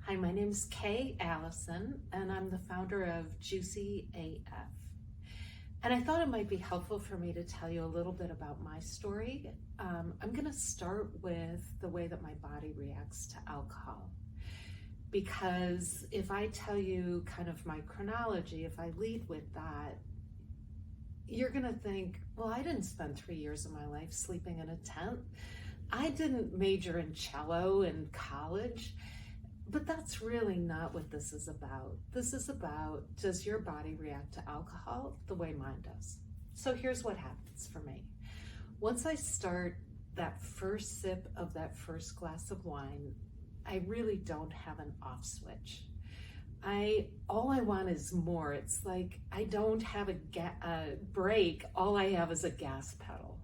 Hi, my name's Kay Allison, and I'm the founder of Juicy AF. And I thought it might be helpful for me to tell you a little bit about my story. I'm going to start with the way that my body reacts to alcohol. Because if I tell you kind of my chronology, if I lead with that, you're going to think, well, I didn't spend 3 years of my life sleeping in a tent. I didn't major in cello in college. But that's really not what this is about. This is about, does your body react to alcohol the way mine does? So here's what happens for me. Once I start that first sip of that first glass of wine, I really don't have an off switch. All I want is more. It's like I don't have a brake. All I have is a gas pedal.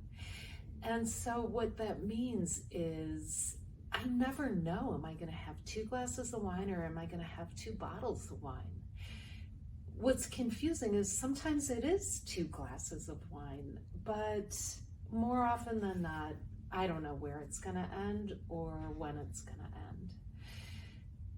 And so what that means is I never know, am I going to have 2 glasses of wine or am I going to have 2 bottles of wine? What's confusing is sometimes it is 2 glasses of wine, but more often than not, I don't know where it's going to end or when it's going to end.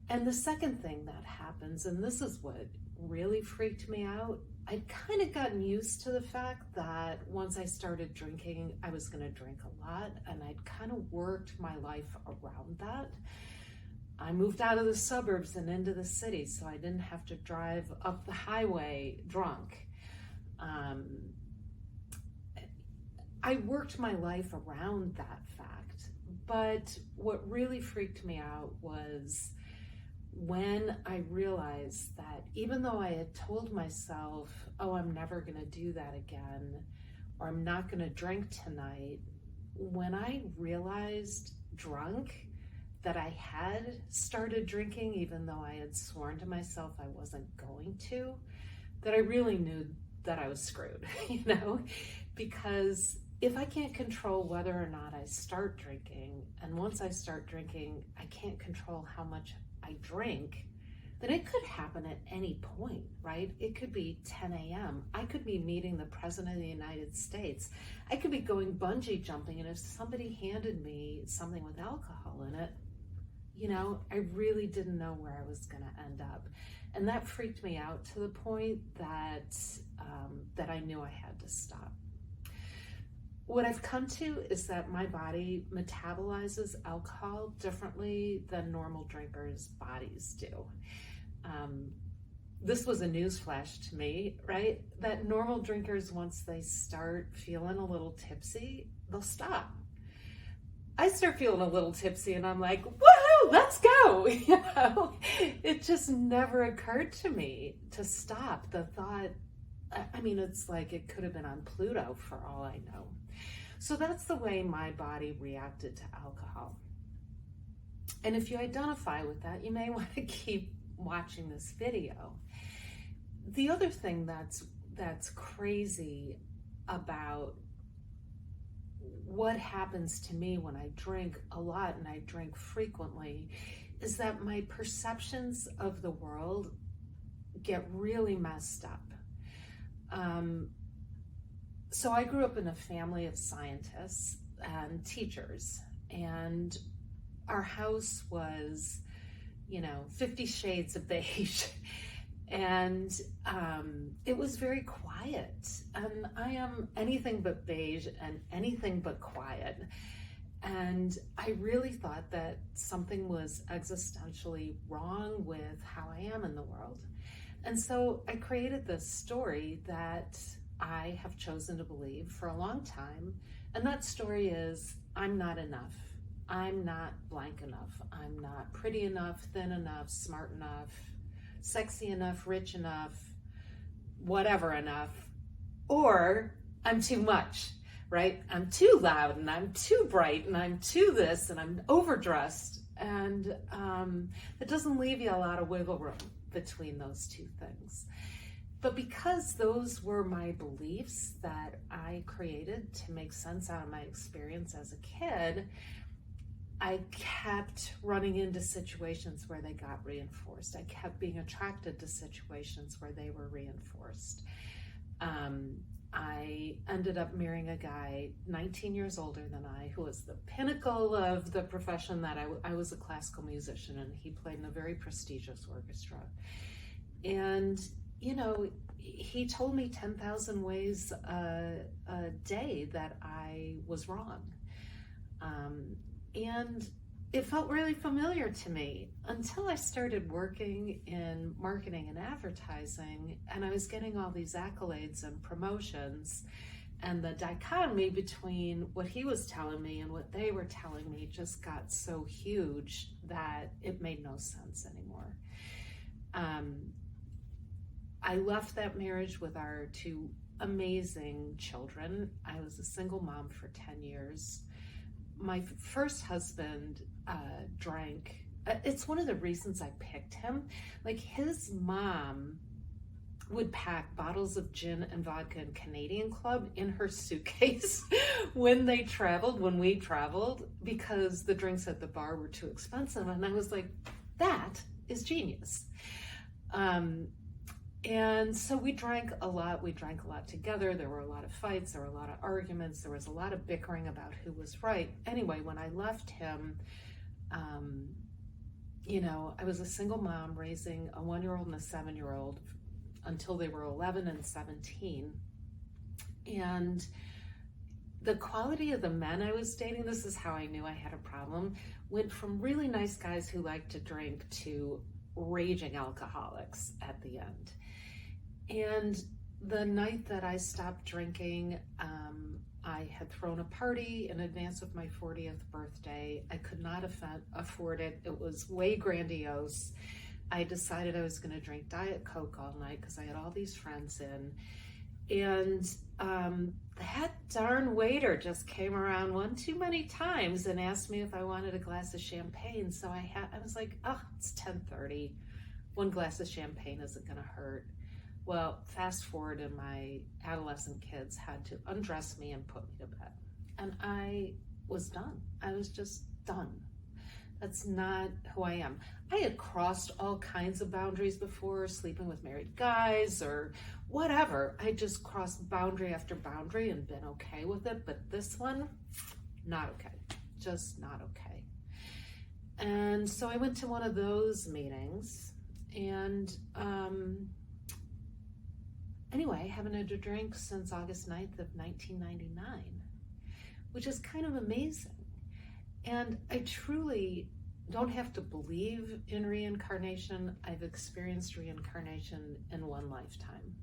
And the second thing that happens, and this is what really freaked me out, I'd kind of gotten used to the fact that once I started drinking, I was going to drink a lot, and I'd kind of worked my life around that. I moved out of the suburbs and into the city, so I didn't have to drive up the highway drunk. I worked my life around that fact, but what really freaked me out was when I realized that even though I had told myself, oh, I'm never going to do that again, or I'm not going to drink tonight, when I realized drunk that I had started drinking, even though I had sworn to myself I wasn't going to, that I really knew that I was screwed, because if I can't control whether or not I start drinking, and once I start drinking, I can't control how much I drink, then it could happen at any point, right? It could be 10 a.m. I could be meeting the President of the United States. I could be going bungee jumping, and if somebody handed me something with alcohol in it, I really didn't know where I was going to end up. And that freaked me out to the point that I knew I had to stop. What I've come to is that my body metabolizes alcohol differently than normal drinkers' bodies do. This was a newsflash to me, right? That normal drinkers, once they start feeling a little tipsy, they'll stop. I start feeling a little tipsy and I'm like, woohoo, let's go. It just never occurred to me to stop. The thought, it's like it could have been on Pluto for all I know. So that's the way my body reacted to alcohol. And if you identify with that, you may want to keep watching this video. The other thing that's crazy about what happens to me when I drink a lot and I drink frequently is that my perceptions of the world get really messed up. So I grew up in a family of scientists and teachers, and our house was, 50 shades of beige. And it was very quiet. And I am anything but beige and anything but quiet. And I really thought that something was existentially wrong with how I am in the world. And so I created this story that I have chosen to believe for a long time. And that story is, I'm not enough. I'm not blank enough. I'm not pretty enough, thin enough, smart enough, sexy enough, rich enough, whatever enough, or I'm too much, right? I'm too loud and I'm too bright and I'm too this and I'm overdressed. And it doesn't leave you a lot of wiggle room between those two things. But because those were my beliefs that I created to make sense out of my experience as a kid, I kept running into situations where they got reinforced. I kept being attracted to situations where they were reinforced. I ended up marrying a guy 19 years older than I, who was the pinnacle of the profession that I was a classical musician, and he played in a very prestigious orchestra. And, you know, he told me 10,000 ways a day that I was wrong. And it felt really familiar to me until I started working in marketing and advertising, and I was getting all these accolades and promotions, and the dichotomy between what he was telling me and what they were telling me just got so huge that it made no sense anymore. I left that marriage with our two amazing children. I was a single mom for 10 years. My first husband drank. It's one of the reasons I picked him. Like, his mom would pack bottles of gin and vodka and Canadian Club in her suitcase when we traveled, because the drinks at the bar were too expensive. And I was like, that is genius. And so we drank a lot together. There were a lot of fights, there were a lot of arguments, there was a lot of bickering about who was right. Anyway, when I left him, you know, I was a single mom raising a 1-year-old and a 7-year-old until they were 11 and 17. And the quality of the men I was dating, this is how I knew I had a problem, went from really nice guys who liked to drink to raging alcoholics at the end. And the night that I stopped drinking, I had thrown a party in advance of my 40th birthday. I could not afford it. It was way grandiose. I decided I was going to drink Diet Coke all night because I had all these friends in. And that darn waiter just came around one too many times and asked me if I wanted a glass of champagne. So I was like, oh, it's 10:30. One glass of champagne isn't going to hurt. Well, fast forward, and my adolescent kids had to undress me and put me to bed. And I was done. I was just done. That's not who I am. I had crossed all kinds of boundaries before, sleeping with married guys or whatever. I just crossed boundary after boundary and been okay with it. But this one, not okay. Just not okay. And so I went to one of those meetings, and anyway, I haven't had a drink since August 9th of 1999, which is kind of amazing. And I truly don't have to believe in reincarnation. I've experienced reincarnation in one lifetime.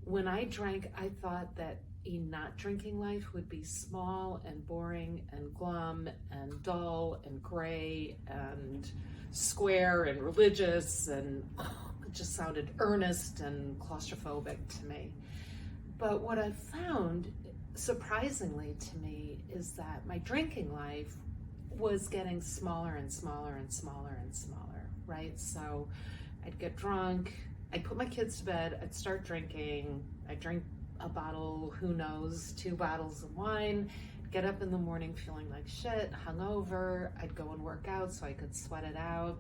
When I drank, I thought that a not drinking life would be small and boring and glum and dull and gray and square and religious, and it just sounded earnest and claustrophobic to me. But what I found, surprisingly to me, is that my drinking life was getting smaller and smaller and smaller and smaller, right? So I'd get drunk, I'd put my kids to bed, I'd start drinking, I'd drink a bottle, who knows, 2 bottles of wine, get up in the morning feeling like shit, hungover, I'd go and work out so I could sweat it out,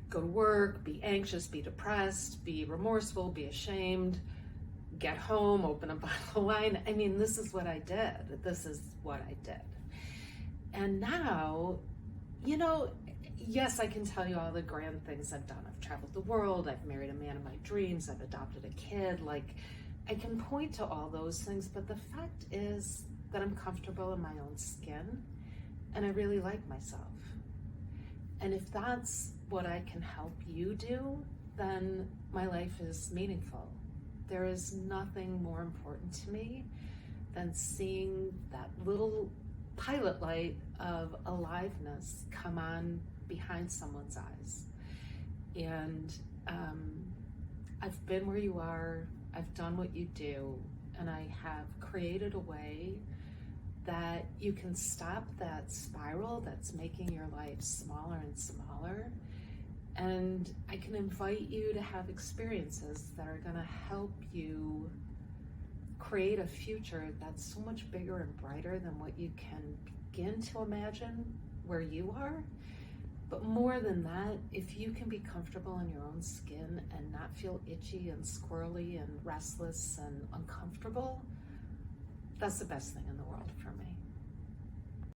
go to work, be anxious, be depressed, be remorseful, be ashamed, get home, open a bottle of wine. I mean, this is what I did. This is what I did. And now, you know, yes, I can tell you all the grand things I've done. I've traveled the world. I've married a man of my dreams. I've adopted a kid. Like, I can point to all those things, but the fact is that I'm comfortable in my own skin, and I really like myself. And if that's what I can help you do, then my life is meaningful. There is nothing more important to me than seeing that little pilot light of aliveness come on behind someone's eyes. And I've been where you are, I've done what you do, and I have created a way that you can stop that spiral that's making your life smaller and smaller. And I can invite you to have experiences that are going to help you create a future that's so much bigger and brighter than what you can begin to imagine where you are. But more than that, if you can be comfortable in your own skin and not feel itchy and squirrely and restless and uncomfortable, that's the best thing in the world for me.